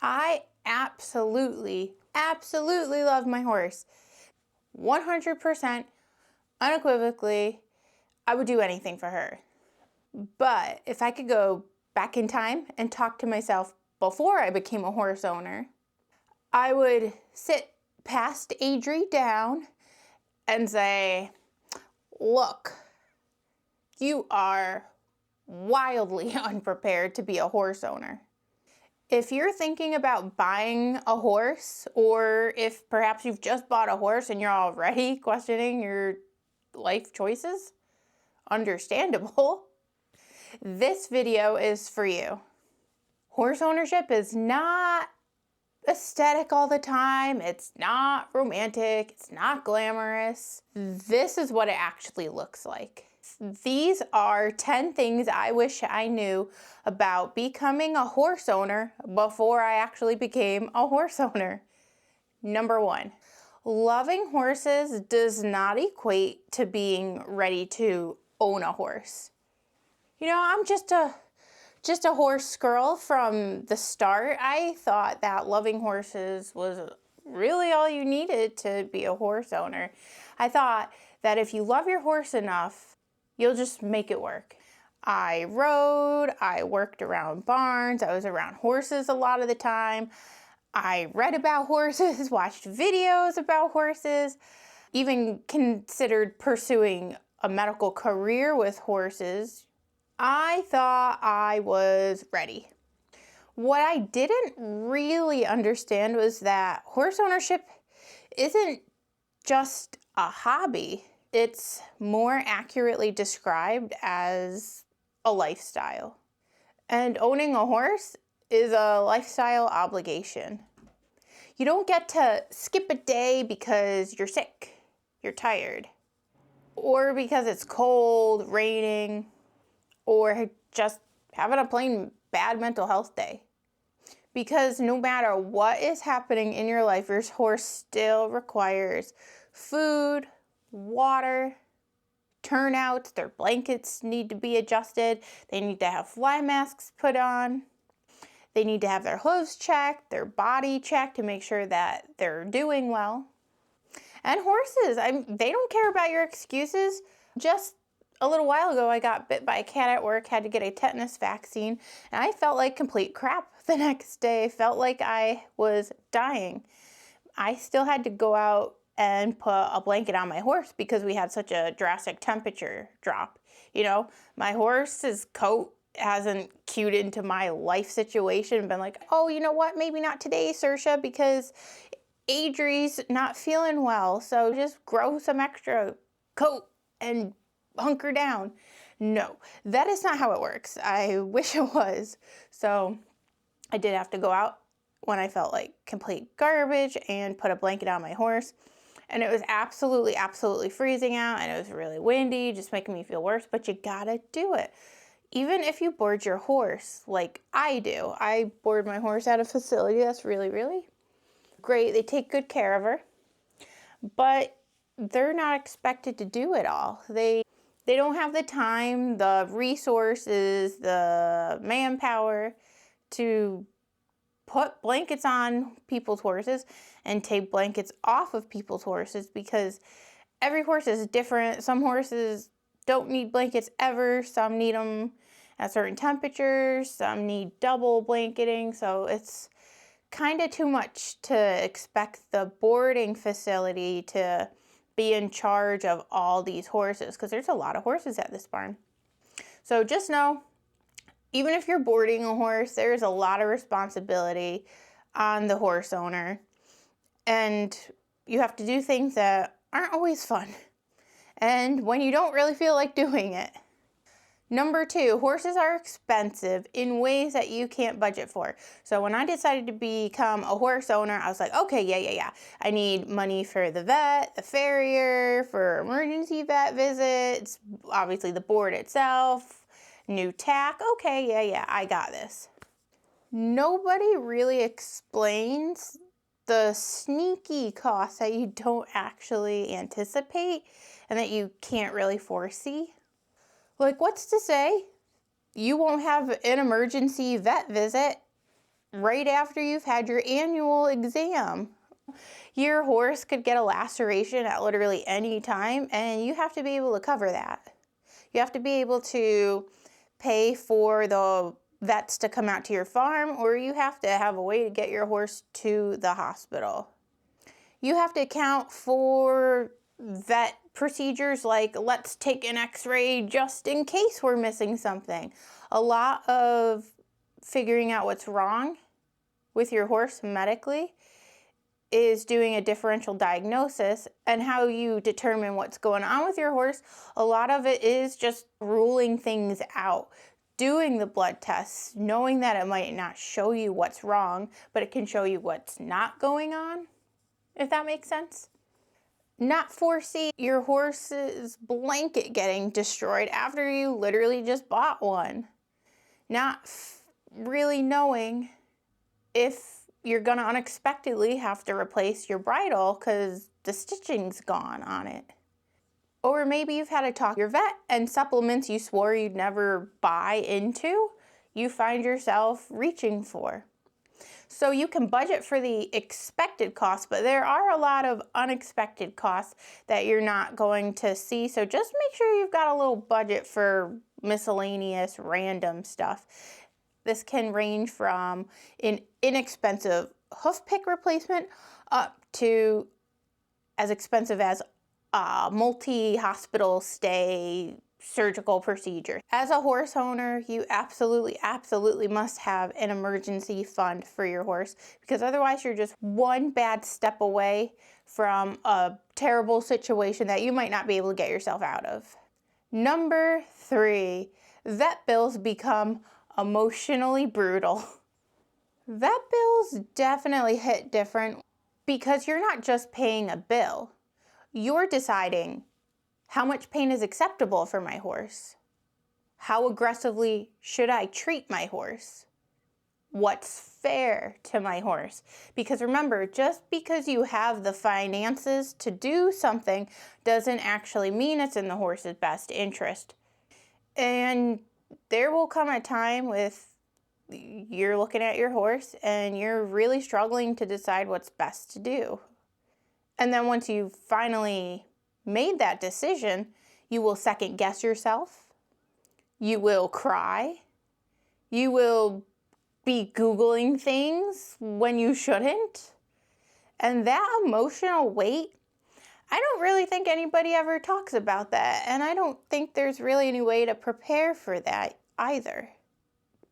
I absolutely love my horse. 100%, unequivocally, I would do anything for her. But if I could go back in time and talk to myself before I became a horse owner, I would sit past Adri down and say, look, you are wildly unprepared to be a horse owner. If you're thinking about buying a horse, or if perhaps you've just bought a horse and you're already questioning your life choices, understandable. This video is for you. Horse ownership is not aesthetic all the time. It's not romantic. It's not glamorous. This is what it actually looks like. These are 10 things I wish I knew about becoming a horse owner before I actually became a horse owner. Number 1, loving horses does not equate to being ready to own a horse. You know, I'm just a horse girl from the start. I thought that loving horses was really all you needed to be a horse owner. I thought that if you love your horse enough, you'll just make it work. I rode, I worked around barns, I was around horses a lot of the time. I read about horses, watched videos about horses, even considered pursuing a medical career with horses. I thought I was ready. What I didn't really understand was that horse ownership isn't just a hobby. It's more accurately described as a lifestyle. And owning a horse is a lifestyle obligation. You don't get to skip a day because you're sick, you're tired, or because it's cold, raining, or just having a plain bad mental health day. Because no matter what is happening in your life, your horse still requires food, water, turnouts, their blankets need to be adjusted, they need to have fly masks put on, they need to have their hooves checked, their body checked to make sure that they're doing well. And horses, they don't care about your excuses. Just a little while ago, I got bit by a cat at work, had to get a tetanus vaccine, and I felt like complete crap the next day. Felt like I was dying. I still had to go out and put a blanket on my horse because we had such a drastic temperature drop. You know, my horse's coat hasn't cued into my life situation and been like, oh, you know what, maybe not today, Saoirse, because Adri's not feeling well, so just grow some extra coat and hunker down. No, that is not how it works. I wish it was. So I did have to go out when I felt like complete garbage and put a blanket on my horse. And it was absolutely freezing out, and it was really windy, just making me feel worse, but you gotta do it. Even if you board your horse, like I do. I board my horse at a facility that's really great. They take good care of her, but they're not expected to do it all. They don't have the time, the resources, the manpower to put blankets on people's horses and take blankets off of people's horses, because every horse is different. Some horses don't need blankets ever. Some need them at certain temperatures. Some need double blanketing. So it's kind of too much to expect the boarding facility to be in charge of all these horses, because there's a lot of horses at this barn. So just know, even if you're boarding a horse, there's a lot of responsibility on the horse owner, and you have to do things that aren't always fun, and when you don't really feel like doing it. Number 2, horses are expensive in ways that you can't budget for. So when I decided to become a horse owner, I was like, okay, yeah. I need money for the vet, the farrier, for emergency vet visits, obviously the board itself, new tack. Okay, yeah, I got this. Nobody really explains the sneaky costs that you don't actually anticipate and that you can't really foresee. Like, what's to say you won't have an emergency vet visit right after you've had your annual exam. Your horse could get a laceration at literally any time, and you have to be able to cover that. You have to be able to pay for the vets to come out to your farm, or you have to have a way to get your horse to the hospital. You have to account for vet procedures like let's take an x-ray just in case we're missing something. A lot of figuring out what's wrong with your horse medically is doing a differential diagnosis, and how you determine what's going on with your horse. A lot of it is just ruling things out, doing the blood tests, knowing that it might not show you what's wrong, but it can show you what's not going on, if that makes sense. Not foresee your horse's blanket getting destroyed after you literally just bought one. Not really knowing if you're gonna unexpectedly have to replace your bridle because the stitching's gone on it. Or maybe you've had to talk to your vet, and supplements you swore you'd never buy into, you find yourself reaching for. So you can budget for the expected costs, but there are a lot of unexpected costs that you're not going to see. So just make sure you've got a little budget for miscellaneous random stuff. This can range from an inexpensive hoof pick replacement up to as expensive as a multi-hospital stay surgical procedure. As a horse owner, you absolutely must have an emergency fund for your horse, because otherwise you're just one bad step away from a terrible situation that you might not be able to get yourself out of. Number 3, vet bills become emotionally brutal. Vet bills definitely hit different because you're not just paying a bill. You're deciding how much pain is acceptable for my horse. How aggressively should I treat my horse? What's fair to my horse? Because remember, just because you have the finances to do something doesn't actually mean it's in the horse's best interest. And there will come a time with you're looking at your horse and you're really struggling to decide what's best to do. And then once you've finally made that decision, you will second guess yourself. You will cry. You will be Googling things when you shouldn't. And that emotional weight, I don't really think anybody ever talks about that. And I don't think there's really any way to prepare for that either.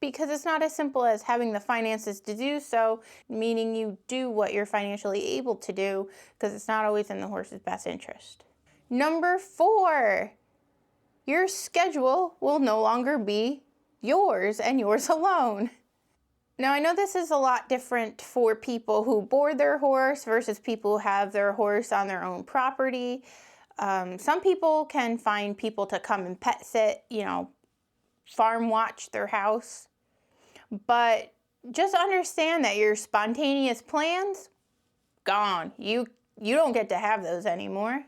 Because it's not as simple as having the finances to do so, meaning you do what you're financially able to do, because it's not always in the horse's best interest. Number 4, your schedule will no longer be yours and yours alone. Now, I know this is a lot different for people who board their horse versus people who have their horse on their own property. Some people can find people to come and pet sit, farm watch their house. But just understand that your spontaneous plans, gone. You don't get to have those anymore.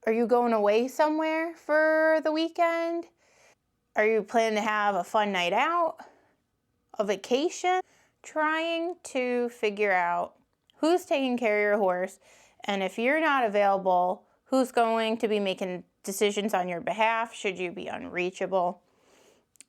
Are you going away somewhere for the weekend? Are you planning to have a fun night out? A vacation? Trying to figure out who's taking care of your horse, and if you're not available, who's going to be making decisions on your behalf should you be unreachable.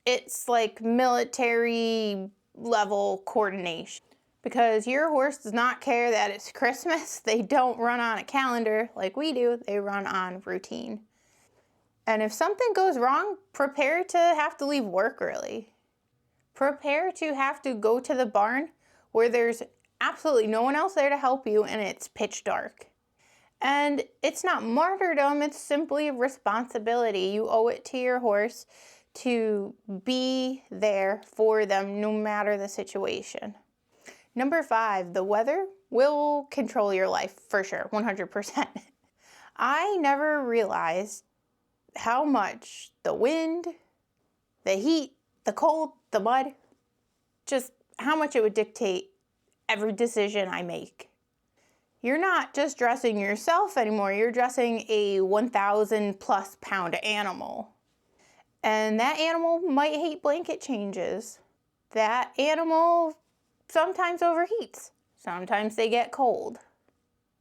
It's like military level coordination, because your horse does not care that it's Christmas. They don't run on a calendar like we do. They run on routine. And if something goes wrong, prepare to have to leave work early. Prepare to have to go to the barn where there's absolutely no one else there to help you and it's pitch dark. And it's not martyrdom, it's simply responsibility. You owe it to your horse to be there for them no matter the situation. Number 5, the weather will control your life for sure, 100%. I never realized how much the wind, the heat, the cold, the mud, just how much it would dictate every decision I make. You're not just dressing yourself anymore, you're dressing a 1,000 plus pound animal. And that animal might hate blanket changes. That animal sometimes overheats, sometimes they get cold,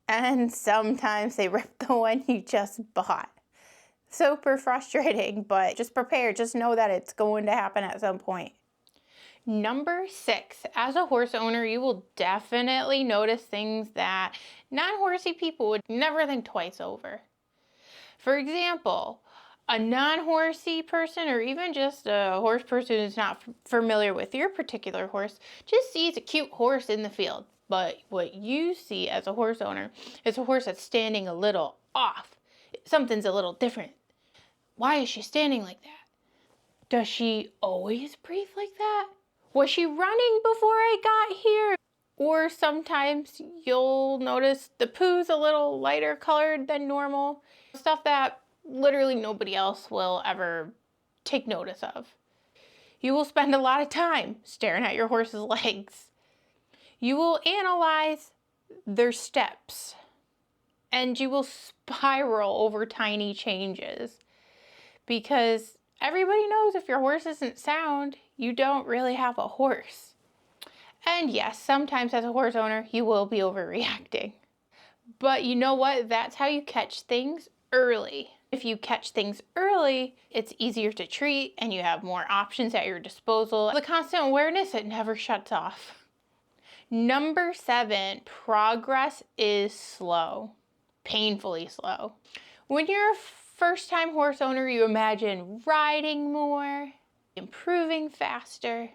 and sometimes they rip the one you just bought. Super frustrating, but just prepare. Just know that it's going to happen at some point. Number 6, as a horse owner, you will definitely notice things that non-horsey people would never think twice over. For example, a non-horsey person, or even just a horse person who's not familiar with your particular horse, just sees a cute horse in the field. But what you see as a horse owner is a horse that's standing a little off. Something's a little different. Why is she standing like that? Does she always breathe like that? Was she running before I got here? Or sometimes you'll notice the poo's a little lighter colored than normal. Stuff that literally nobody else will ever take notice of. You will spend a lot of time staring at your horse's legs. You will analyze their steps. And you will spiral over tiny changes. Because everybody knows if your horse isn't sound, you don't really have a horse. And yes, sometimes as a horse owner, you will be overreacting. But you know what? That's how you catch things early. If you catch things early, it's easier to treat and you have more options at your disposal. The constant awareness, it never shuts off. Number 7, progress is slow. Painfully slow. When you're a first-time horse owner, you imagine riding more, improving faster.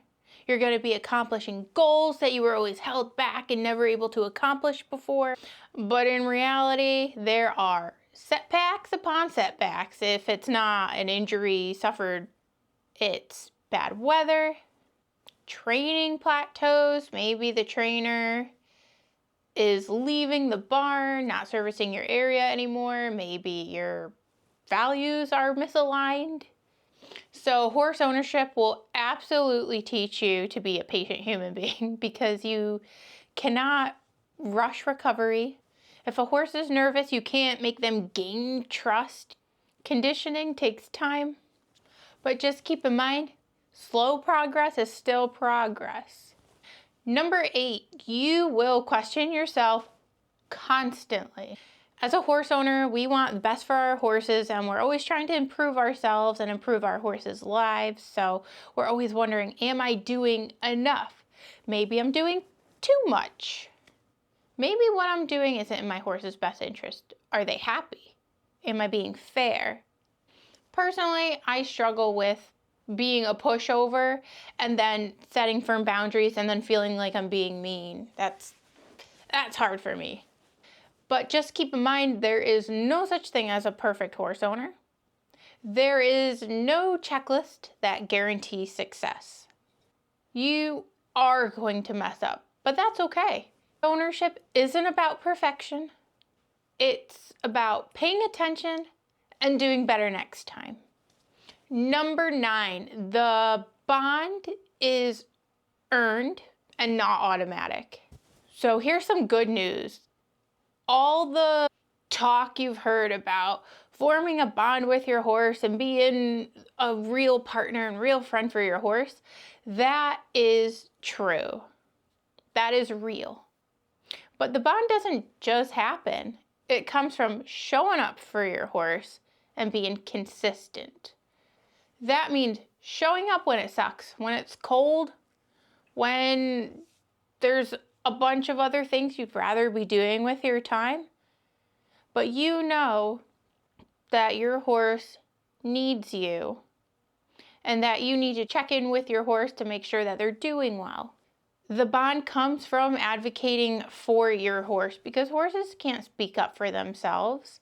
You're going to be accomplishing goals that you were always held back and never able to accomplish before. But in reality, there are setbacks upon setbacks. If it's not an injury suffered, it's bad weather, training plateaus. Maybe the trainer is leaving the barn, not servicing your area anymore. Maybe your values are misaligned. So horse ownership will absolutely teach you to be a patient human being because you cannot rush recovery. If a horse is nervous, you can't make them gain trust. Conditioning takes time. But just keep in mind, slow progress is still progress. Number 8, you will question yourself constantly. As a horse owner, we want the best for our horses, and we're always trying to improve ourselves and improve our horses' lives. So we're always wondering, am I doing enough? Maybe I'm doing too much. Maybe what I'm doing isn't in my horse's best interest. Are they happy? Am I being fair? Personally, I struggle with being a pushover and then setting firm boundaries and then feeling like I'm being mean. That's hard for me. But just keep in mind, there is no such thing as a perfect horse owner. There is no checklist that guarantees success. You are going to mess up, but that's okay. Ownership isn't about perfection. It's about paying attention and doing better next time. Number 9, the bond is earned and not automatic. So here's some good news. All the talk you've heard about forming a bond with your horse and being a real partner and real friend for your horse, that is true. That is real. But the bond doesn't just happen. It comes from showing up for your horse and being consistent. That means showing up when it sucks, when it's cold, when there's a bunch of other things you'd rather be doing with your time. But you know that your horse needs you and that you need to check in with your horse to make sure that they're doing well. The bond comes from advocating for your horse because horses can't speak up for themselves.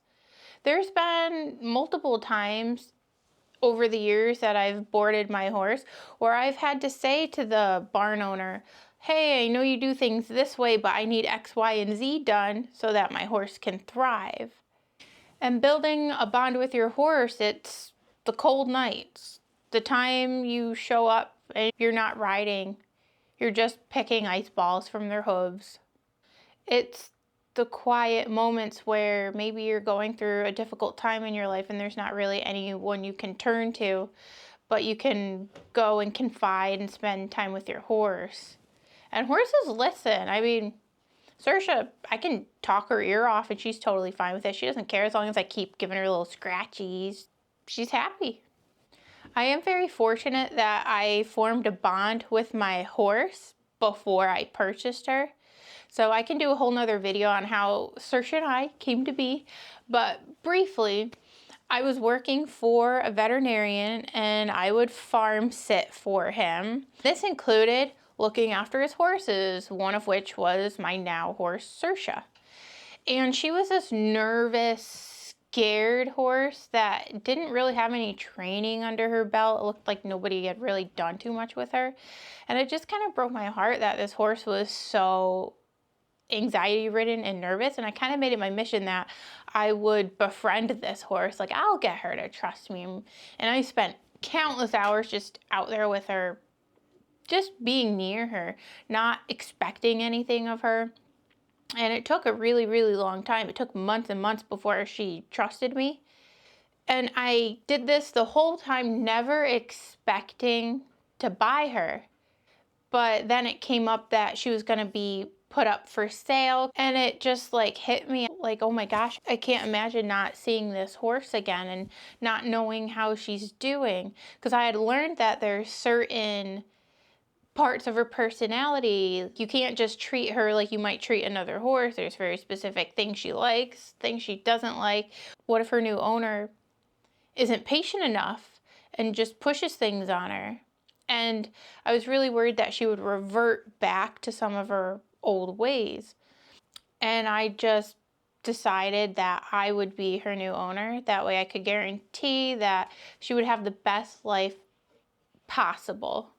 There's been multiple times over the years that I've boarded my horse where I've had to say to the barn owner, hey, I know you do things this way, but I need X, Y, and Z done so that my horse can thrive. And building a bond with your horse, it's the cold nights, the time you show up and you're not riding, you're just picking ice balls from their hooves. It's the quiet moments where maybe you're going through a difficult time in your life and there's not really anyone you can turn to, but you can go and confide and spend time with your horse. And horses listen. I mean, Saoirse, I can talk her ear off and she's totally fine with it. She doesn't care as long as I keep giving her little scratchies. She's happy. I am very fortunate that I formed a bond with my horse before I purchased her. So I can do a whole nother video on how Saoirse and I came to be. But briefly, I was working for a veterinarian and I would farm sit for him. This included looking after his horses, one of which was my now horse, Saoirse. And she was this nervous, scared horse that didn't really have any training under her belt. It looked like nobody had really done too much with her. And it just kind of broke my heart that this horse was so anxiety ridden and nervous, and I kind of made it my mission that I would befriend this horse. Like, I'll get her to trust me. And I spent countless hours just out there with her, just being near her, not expecting anything of her. And it took a really, really long time. It took months and months before she trusted me. And I did this the whole time, never expecting to buy her. But then it came up that she was going to be put up for sale, and it just like hit me like, oh my gosh, I can't imagine not seeing this horse again and not knowing how she's doing, because I had learned that there's certain parts of her personality. You can't just treat her like you might treat another horse. There's very specific things she likes, things she doesn't like. What if her new owner isn't patient enough and just pushes things on her? And I was really worried that she would revert back to some of her old ways. And I just decided that I would be her new owner. That way I could guarantee that she would have the best life possible.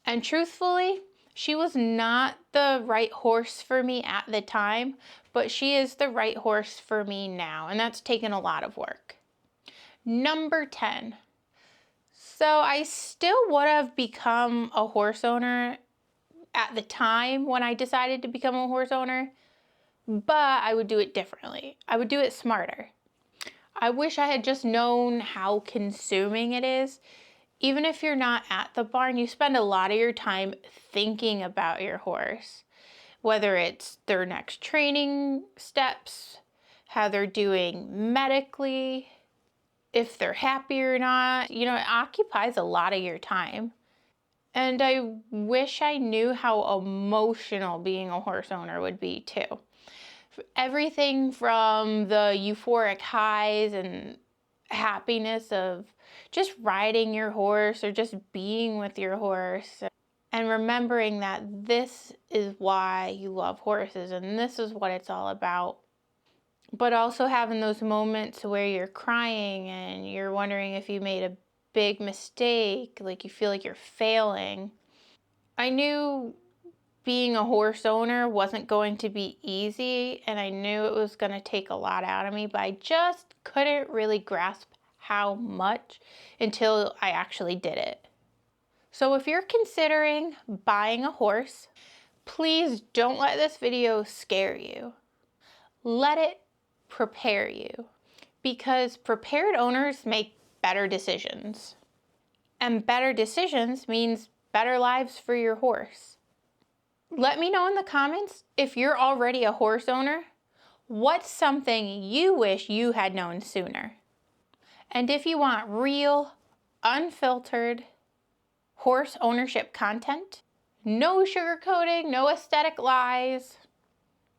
And truthfully, she was not the right horse for me at the time, but she is the right horse for me now. And that's taken a lot of work. Number 10. So I still would have become a horse owner at the time when I decided to become a horse owner, but I would do it differently. I would do it smarter. I wish I had just known how consuming it is. Even if you're not at the barn, you spend a lot of your time thinking about your horse, whether it's their next training steps, how they're doing medically, if they're happy or not. You know, it occupies a lot of your time. And I wish I knew how emotional being a horse owner would be too. Everything from the euphoric highs and happiness of just riding your horse or just being with your horse, and remembering that this is why you love horses and this is what it's all about. But also having those moments where you're crying and you're wondering if you made a big mistake, like you feel like you're failing. I knew being a horse owner wasn't going to be easy, and I knew it was going to take a lot out of me, but I just couldn't really grasp how much until I actually did it. So if you're considering buying a horse, please don't let this video scare you. Let it prepare you, because prepared owners make better decisions. And better decisions means better lives for your horse. Let me know in the comments if you're already a horse owner, what's something you wish you had known sooner? And if you want real, unfiltered horse ownership content, no sugarcoating, no aesthetic lies,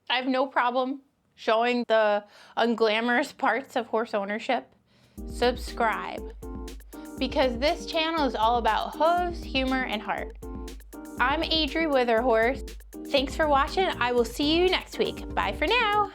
I have no problem showing the unglamorous parts of horse ownership, subscribe, because this channel is all about hooves, humor, and heart. I'm Adri with her horse. Thanks for watching. I will see you next week. Bye for now.